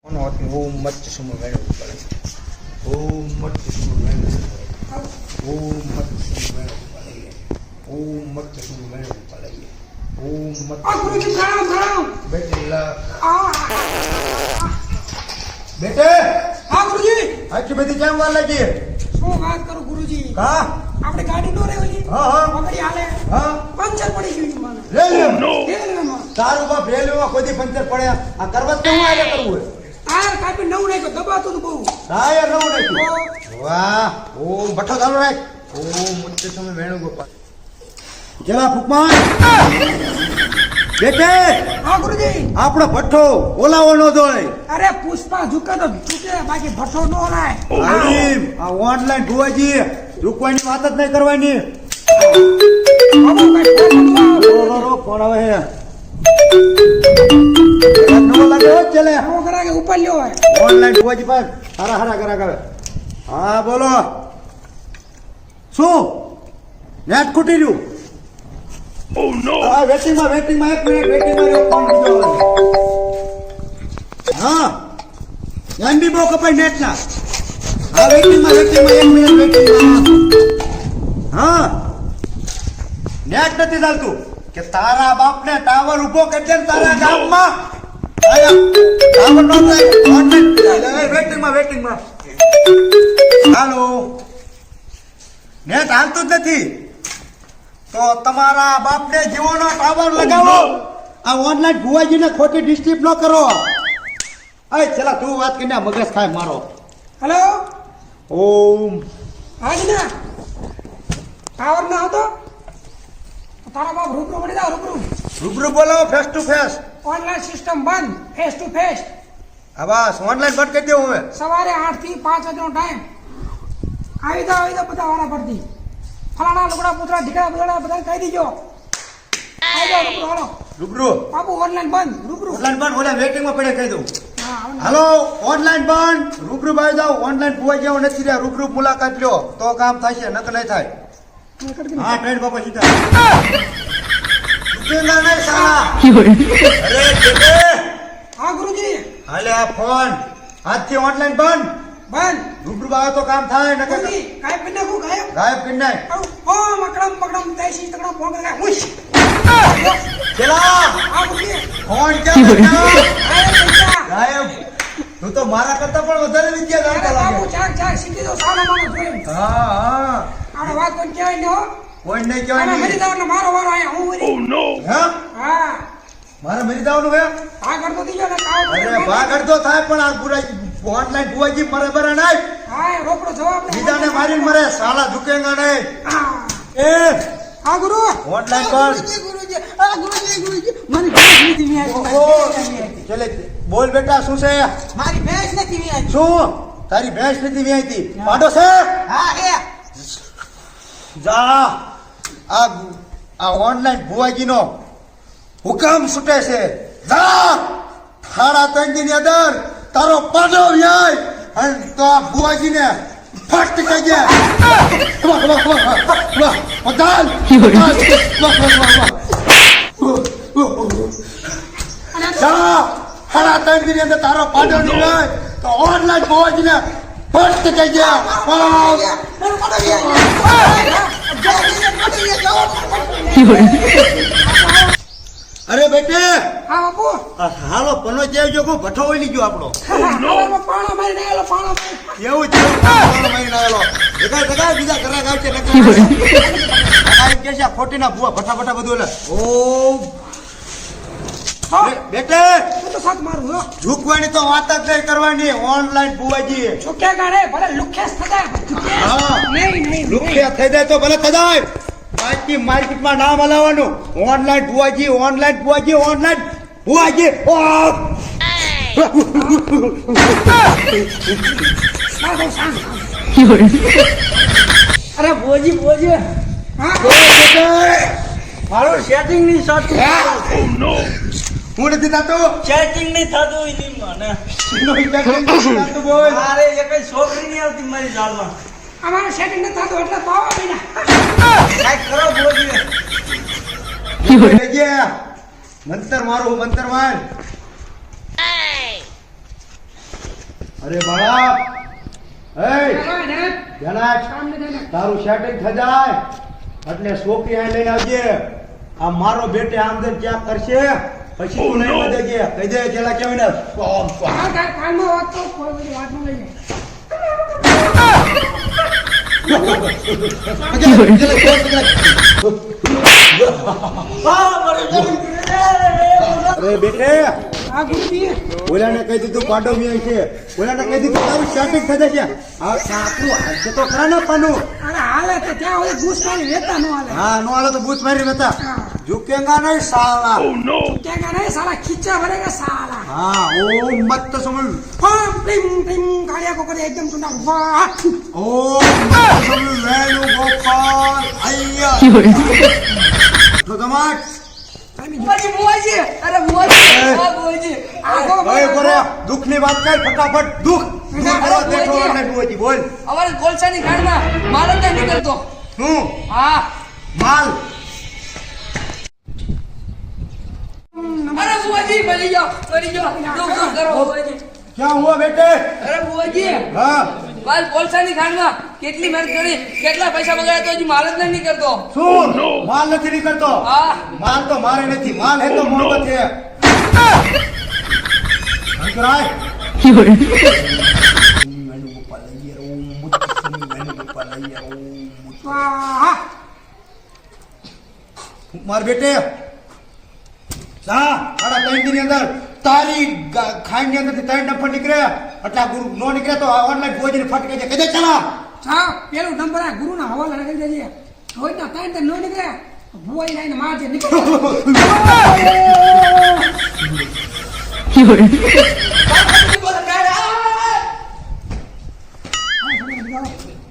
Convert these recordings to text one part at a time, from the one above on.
ओम मत सुम वेणु पड़े ओम मत सुम वेणु ओम मत सुम वेणु पड़े ओम मत सुम वेणु पड़े ओम मत गुरुजी प्रणाम बेटे ला बेटे हाँ गुरुजी आखी बधी કેમ વાર લાગી શું વાત કરું ગુરુજી કા આપણે ગાડી નો રેવલી હા હા પકડી હાલે હા પંચર પડી ગયું મને રેલવે તારું બાપ રેલવેમાં કોઈ પંચર પડ્યા આ કરવત કેમ આલે કરવું તાર કાપી નવું નાખ્યો દબાતું તો બહુ ટાયર નવું નાખ્યું વાહ ઓમ ભઠ્ઠો ચાલુ રાખ ઓમ મુત્તે તમે વેણુ ગોપાલ જરા ફૂકમાન બેટે हाँ गुरुजी આપણો ભઠ્ઠો ઓલાવવાનો જોય अरे पुष्पा झुके तो झुके बाकी भट्टो नो लाए આલીમ આ ઓનલાઈન ભુવાજી રૂકવાની વાત જ નહીં કરવાની बाबू भाई રો રો કોણ આવે હે નો લાગે હો ચલે वो करा के ऊपर लियो है ઓનલાઈન ભુવાજી પર હારા હારા કરા કરે હા બોલો શું નેટ ખૂટી રહ્યું Oh no! वेटिंग में एक मिनट वेटिंग में फोन कीजिए हाँ गांधी बो कपाई नेट ना हाँ वेटिंग में एक मिनट वेटिंग में हाँ नेट नहीं डालतू कि तारा बाप ने टावर उभो कर दे तारा गाम में आया टावर नो થાય ऑनलाइन वेटिंग में हेलो नेट हालતું જ નથી तो तमारा बाप ने जीवोनो टावर लगावो आ ऑनलाइन भुवाजी ने खोटी डिस्ट्रीप न करो अरे चला तू बात करना मगज खाए मारो हेलो ओम हाँ जी ना टावर ना हो तो तारा बाप रूबरू पड़ी जाओ रूबरू रूबरू बोलो face to face online system बंद फेस टू फेस अब बस ऑनलाइन बंद कर दियो हमें सवारे 8 થી 5 વાગ્યાનો ટાઈમ આવી જાઓ બધા વાળા પડતી ફલાણા લુગડા પુતળા ઢીકડા બુતળા બધા કહી દીજો આવી જાઓ રૂબરૂ હાલો रूबरू બાબુ ઓનલાઈન બંધ રૂબરૂ ऑनलाइन बंद बोले वेटिंग में पड़े कह दो હા આવે ને. हेलो ऑनलाइन बंद रूबरू भाई जाओ ऑनलाइन भुवाजी आવો નથી રે रूबरू मुलाकात लो तो काम થશે નક નહીં થાય નીકળ કે हां ट्रेन बाबा सीधा रुकेगा नहीं साला अरे बेटे હા ગુરુજી હાલે આ ફોન આજથી ઓનલાઈન બંધ બંધ રૂબરૂ આવે તો કામ થાય નકર ગુરુજી કાઈ પન્ને કો ગાયબ ગાયબ કરી નાખ ઓ મકડમ મકડમ દેશી તકડા ફોન કરે ઉશ ચલા હા ગુરુજી ફોન ક્યાં બેટા આય પૈસા ગાયબ તું તો મારા કરતા પણ વધારે વિદ્યા અરે જાણતો બાબુ લાગે ચાક ચાક સીધી તો સાનો માનો જોઈ હા હા આનો વાત કોણ કહેવાય ને હો કોઈ નહીં અને કહેવાય મરી જાવ ને મારો વારો આયા હું મરી હા હા મારે મરી જવાનું હે આ કરતો દીજો ને કાવ અરે ભાગડ તો થાય પણ આ બુરાઈ ઓનલાઈન ભુવાજી મરે બરે નહીં હા એ રોકડો જવાબ ને બીજાને મારીને મરે સાલા ઝુકેગા નહીં હા એ હા ગુરુ ઓનલાઈન પર ગુરુજી આ ગુરુજી મને ભેંસ નથી વી ચલે બોલ બેટા શું છે મારી ભેંસ નથી વી શું તારી ભેંસ નથી વ્યાયતી પાડો છે હા એ જા આ ઓનલાઈન ભુવાજીનો હુકમ છૂટે છે જા થારા તંગી ની અંદર તારો પાડો વ્યાય અને તો આ ભુવાજીને ફટ કહી દે વાહ વાહ વાહ વાહ પધાલ જા થારા તંગી ની અંદર તારો પાડો ની વ્યાય તો ઓનલાઈન ભુવાજીને ફટ કહી દે અરે બેટે હા બાપુ હાલો પનો જેવજો કો ભઠ્ઠો ઓલી ગયો આપણો પાણો મારી નાયેલો પાણો મારી કેવું છે પાણો મારીને આવેલો જગા બીજા ઘરાક આવશે નકા કે છે ખોટીના ભૂવા ભઠ્ઠા બધું લે ઓ બેટે હું તો સાથ મારું હો ઝૂકવાની તો વાત જ નહીં કરવાની ઓનલાઈન ભુવાજી છોકે ગાડે ભલે લુખેસ થતા હા નહીં લુખ્યા થઈ જાય તો ભલે થજાય બાકી માર્કેટમાં નામ હલાવવાનું ઓનલાઈન ભુવાજી ઓ અરે ભોજી ભોજી મારું સેટિંગ નહીં થતું હું નથી થતો સેટિંગ નહીં થતું એની મને બોલ મારે એ કઈ છોકરી નહીં આવતી મારી જાળમાં અમારે સેટિંગ ન થતું એટલે તો આવો મહિના કાંઈક કરો ભોજી મંતર મારું મંતર માર અરે બાળક એ ચાલો, જનક. જનક કામ ને જનક. તારું સેટિંગ થઈ જાય એટલે છોકરી અહીં લઈને આવજે આ મારો બેટે આમદન ક્યાં કરશે પછી તું લઈને દેજે કહી દે જેલા કેવી ને કાનમાં વાત તો કોઈ બધી વાત ન લઈ જાય. અરે બેટે આ ગુરુજી ઓલાને કહી દીધું પાડો મી છે ઓલાને કહી દીધું તારું સેટિંગ થઈ જશે આ સાપરું હાલશે તો ખરા ના પાનું અરે હાલે તો ત્યાં હોય ઘૂસ મારી વેતા ન હાલે. હા નો હાલે તો બૂથ મારી હતા હા. ઝુકેગા નહીં સાલા क्या नहीं साला खींचा भरेगा साला. हाँ ओ मत तो समझ हाँ टिंग टिंग गाड़िया को करे एकदम टुना वाह. ओ मत तो समझ वेणु गोपाल अय्या तो समाज बुआजी बुआजी अरे बुआजी हाँ बुआजी आगो ओए बोरे दुख ની વાત કર ફટાફટ દુખ કરો બેઠો અને બોજી બોલ અમારે કોલસાની ખાણમાં માલ જ નથી નીકળતો. હું હા માલ અરે બુઆજી મરી જાઓ દુઃખ કરો બુઆજી. क्या हुआ बेटे અરે બુઆજી हाँ માલ કોલસાની ખાણમાં કેટલી મહેનત કરી કેટલા પૈસા બગાડ્યા તો હજી માલ જ નથી નીકળતો. सुन माल નથી નીકળતો હા माल तो मारे नहीं माल है तो मोहब्बत है अंतराय वाह. मार बेटे જા આડા 3 દિન ની અંદર તારી ખાંડ ની અંદર થી 3 ડફર નીકળ્યા એટલે ગુરુ નો નીકળે તો ઓનલાઈન ભોજન ફટકે છે કદે ચલા हाँ पेलू नंबर है गुरु ना हवाला लगा दीजिए रोज ना टाइम तक नो निकले बुआ ही लाइन मार दे निकल.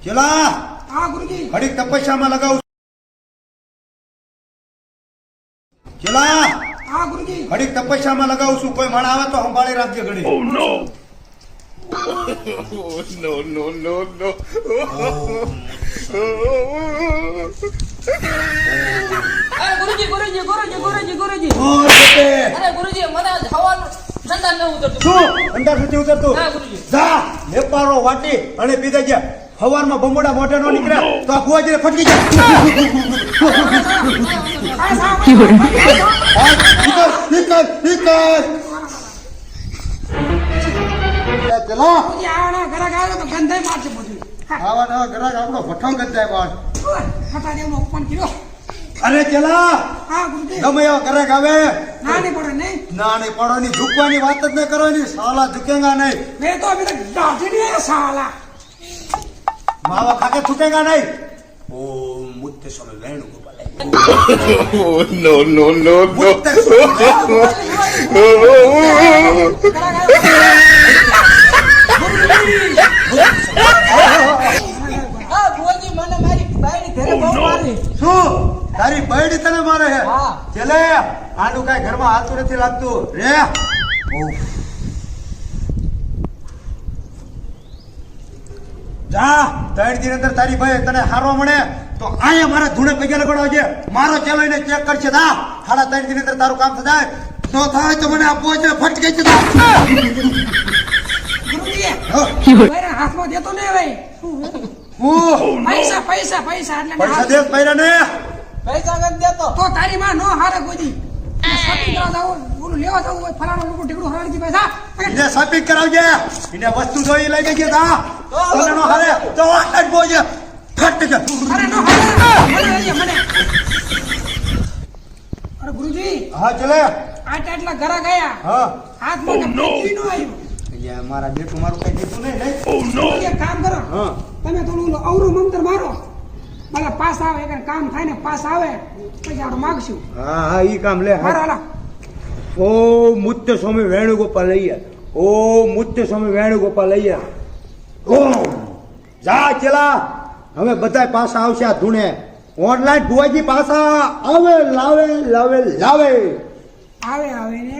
ચલા हाँ गुरुजी ઘડીક તપસ્યામાં લગાવ ચલા हाँ गुरुजी ઘડીક તપસ્યામાં લગાવું છું કોઈ માણા આવે તો સંભાળી રાખજે ઘડી અરે ગુરુજી ઓર બેટે અરે ગુરુજી મને આજ હવાનું સંતાન ન ઉતરતું. શું અંદાજ નથી ઉતરતું હા ગુરુજી. જા લેપારો વાટી અને પીધે છે હવારમાં બમોડા મોઢે નો નીકળે તો આ ભોજને ફટકી જાય નીકળ ચલો ये आना घरा गालो तो गंदे मार से बोली આવા નવા ગ્રાહક આપણો ભઠ્ઠો ગંધાય પણ हटा दे वो ओपन किलो. અરે ચલા हाँ गुरुजी ગમે એવા ગ્રાહક આવે ना नहीं पड़े नहीं ના નહીં પડવાની ઝૂકવાની વાત જ નહીં કરવાની સાલા ઝૂકેગા નહીં मैं तो अभी तक दाढ़ी नहीं है साला. માવા ખાકે છૂટેગા નહીં ઓ મુત્તે સમય વેણુ ગોપાલ મુત્તે સમય હા બુઆજી મને મારી બાયડી ઘરે બહુ મારી. શું તારી બૈડી તને મારે હે હા. ચલે આનું કઈ ઘરમાં હાલતું નથી લાગતું રે જા 3 દિન અંદર તારી ભાઈ તને હારવા મળે તો આયા મારા ધૂણે પૈસા લગાડવા છે મારો ચેલો એને ચેક કરશે દા સાડા 3 દિન અંદર તારું કામ થાય તો થાય તો મને આપવો છે ફટકે છે गुरुजी હા. मेरे हाथ में दे तो नहीं भाई હું पैसा पैसा पैसा એટલે પૈસા દેશ પૈરા ને પૈસા નથી દેતો. તો તારી માં નો હારે કોઈ શોપિંગ કરવા જાવ ઓલું લેવા જાવ હોય ફલાણું મોટું ઢીકડું હરાડી પૈસા એને શોપિંગ કરાવજે એને વસ્તુ જોઈ લઈ જજે તા તને નો હારે તો આટલા જ બોજે ફટ કે અરે નો હારે મને લઈએ મને. અરે ગુરુજી હા ચલે આટલા એટલા ઘરા ગયા હા હાથમાં કે પૈકી નો આવ્યું. યાર મારા બેટું મારું કઈ દીધું નહીં એક કામ કરો હા તમે થોડું ઓલું અવરું મંતર મારો ભલે પાસ આવે એક કામ થાય ને પાસ આવે પછી આપણે માગશું હા હા ઈ કામ લે મારો હાલા ઓ મુત્તે સ્વામી વેણુગોપાલ લઈએ ઓ મુત્તે સ્વામી વેણુગોપાલ લઈએ ઓમ જા ચલા હવે બધાય પાછા આવશે આ ધૂણે ઓનલાઈન ભુવાજી પાછા આવે લાવે લાવે લાવે આવે આવે ને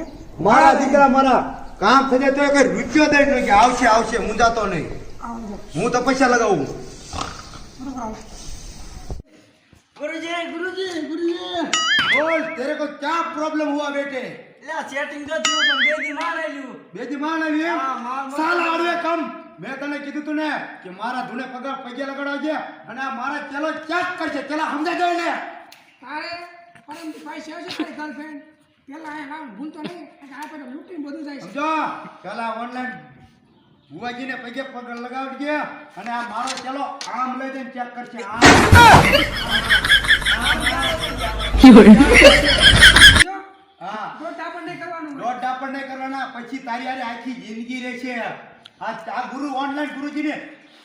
મારા દીકરા મારા કામ થઈ જાય તો એક રૂપિયો દઈ નહીં કે આવશે આવશે મુંજાતો નહીં આવજો. હું તો પૈસા લગાવું બરોબર આવે. ગુરુજી બોલ તેરે કો ક્યાં પ્રોબ્લેમ હુઆ બેટે એટલે સેટિંગ તો થયું પણ 2 દી માં આવેલું બેજી માં આવી એમ હા, માં સાલા આડવે કમ મેં તને કીધું તું ને કે મારા ધૂને પગે લગાડવાજે અને આ મારા ચેલો ચેક કરશે ચેલા સમજાય જાય ને તારે પરમથી પૈસા આવશે તારી ગર્લફ્રેન્ડ પેલા એ નામ ભૂલતો નહીં એટલે આ પેલા લૂંટીને બધું જાય છે સમજો પેલા ઓનલાઈન ભુવાજીને પગે લગાવજે અને આ મારો ચેલો આમ લઈ જઈને ચેક કરશે આમ જો હા દોઢ ડાપણ નહીં કરવાનું દોઢ ડાપણ નહીં કરવાના પછી તારી હારે આખી જિંદગી રહેશે આ ગુરુ ઓનલાઈન ગુરુજીને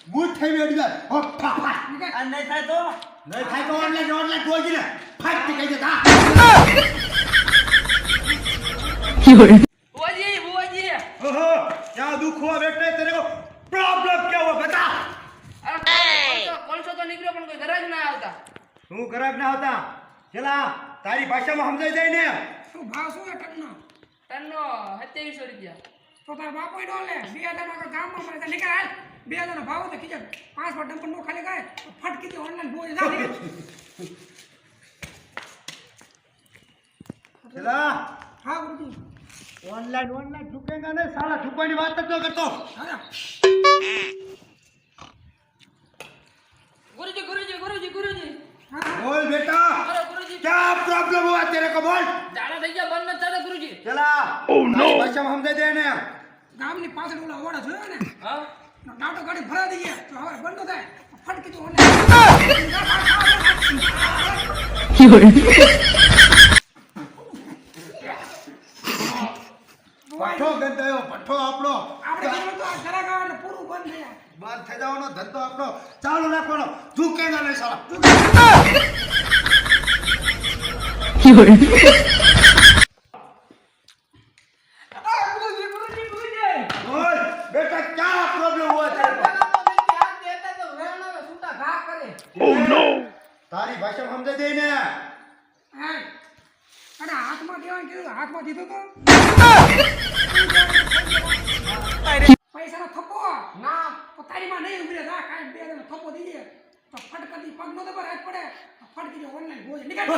બૂટ થઈ વેડી જાય ઓ ફાફા આ નહીં થાય તો નહીં થાય તો ઓનલાઈન ગુરુજીને ફાટ કહી દેતા बुआ जी ओहो क्या दुख हुआ बेटे तेरे को प्रॉब्लम क्या हुआ बता अरे कौन सा तो निकलो पण कोई गरज ना આવતા હું ગરબ ના હોતા ચલા તારી ભાષામાં સમજાઈ જાય ને શું ભાવ શું છે ટનનો ટનનો 2700 રૂપિયા તો તારા બાપો નો લે 2000 નો ગામમાં પડે તો નીકળ હાલ 2000 નો ભાવ તો કીજે 5 વાર ડમ્પર નો ખાલી ગાય ફટ કીજે ઓનલાઈન બોય જા નીકળ ચલા હા ગુરુજી ઓનલાઈન झुकेगा नहीं साला झुकવાની વાત જ ન કરતો હા गुरुजी હા बोल बेटा अरे गुरुजी क्या प्रॉब्लम हुआ तेरे को बोल जाना થઈ ગયા બંધ નથી થતા गुरुजी चला તારી ભાષામાં સમજાઈ દે ને ગામની પાછળ ઓલા ઓડા જોયો ને હા ડાટો ગાડી ભરા દઈએ તો હવે બંધ થાય ફટ કીજે પઠ્ઠો ગંધાયો પઠ્ઠો આપણો આપણે કીધું તો આ ઘરા ગાવાને પૂરું બંધ થયા બાર થઈ જવાનો ધંધો આપણો ચાલુ રાખવાનો ઝુકેગા નહીં સાલા बोल बेटा क्या प्रॉब्लम हुआ तेरे को તારી ભાષામાં સમજાઈ દે ને હા અરે હાથમાં દેવાનું કીધું હાથમાં દીધું તો પૈસાનો થપ્પો ના તો તારીમાં નહીં ઉભી રહે કાંઈ 2000 નો થપ્પો દીજે તો ફટ કરી પગ નો દબર હાથ પડે તો ફટ કીજે ઓનલાઈન બોજ નીકળ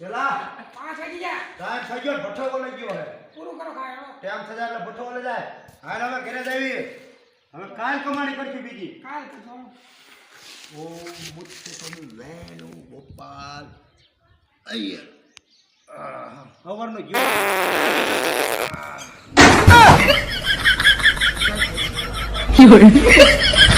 ચલા 5 વાગી ગયા ટાઈમ થઈ ગયો ભઠ્ઠો બોલે ગયો હે પૂરું કરો ખાય હવે ટાઈમ થઈ જાય એટલે ભઠ્ઠો બોલે જાય હાલ હવે ઘરે જઈએ હવે કાલ કમાણી કરશું બીજી કાલ કરજો ઓ મુત્તે તમે વેણુ ગોપાલ અయ్యર ખબરનો ગયો You're